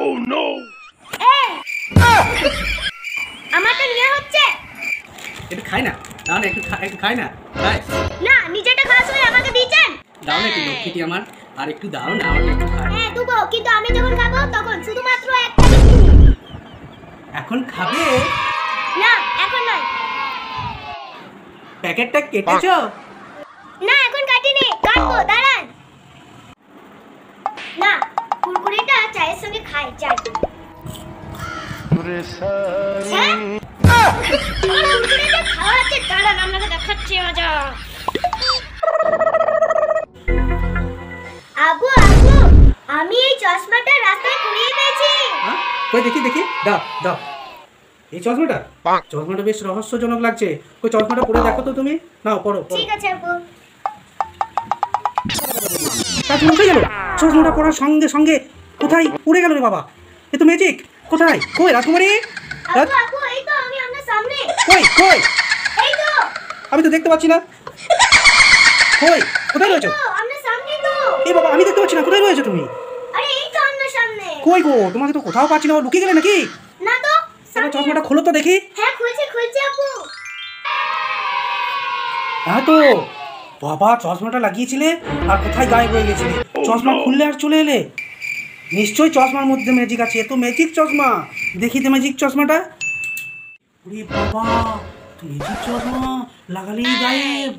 Oh no! আমারটা নিয়ে হচ্ছে। একটু খাই না, দাও না, একটু খাই না। না, নিজেটা খাওয়া সময় আমাকে দিয়েছেন। দাও না একটু, লক্ষ্মীটি আমার, আর একটু দাও না আমাকে একটু খাই। হ্যাঁ দেবো, কিন্তু আমি যখন খাবো তখন শুধুমাত্র একটা দিন। এখন খাবে? না, এখন নয়। প্যাকেটটা কেটেছো? না, এখন কাটিনি, কাটবো, দাঁড়ান। না, কুরকুরেটা চায়ের সঙ্গে খাই, চাই। হ্যাঁ? কুরকুরেটা খাওয়া আছে, দাঁড়ান আপনাকে দেখাচ্ছি মজা। আবু, আমি এই চশমাটা রাস্তায় কুড়িয়ে পেয়েছি। হ্যাঁ, কই দেখি, দাও। এই চশমাটা বেশ রহস্যজনক লাগছে। কই চশমাটা পরে দেখো তো তুমি। নাও, পরো। ঠিক আছে আপু। চশমাটা পরার সঙ্গে সঙ্গে কোথায় উড়ে গেল রে বাবা? এ তো ম্যাজিক। কোথায়? কই রাজকুমারী? আপু, এই তো আমি আপনার সামনে। কই? এই তো। আমি তো দেখতে পাচ্ছি না। কোথায় রয়েছো? আপনার সামনে তো। এই বাবা, আমি দেখতে পাচ্ছি না। কোথায় রয়েছো তুমি? আরে এই তো আপনার সামনে। কই গো, তোমাকে তো কোথাও পাচ্ছি না। লুকিয়ে গেলে নাকি? না তো। তোমার চশমাটা খোলো তো দেখি। হ্যাঁ, খুলছি আপু। হ্যাঁ তো বাবা, চশমাটা লাগিয়েছিলে আর কোথায় গায়েব হয়ে গেছিলে? চশমা খুললে আর চলে এলে। নিশ্চয়ই চশমার মধ্যে ম্যাজিক আছে। এ তো ম্যাজিক চশমা। দেখি তো ম্যাজিক চশমাটা। ওরে বাবা, ম্যাজিক চশমা লাগালেই গায়েব।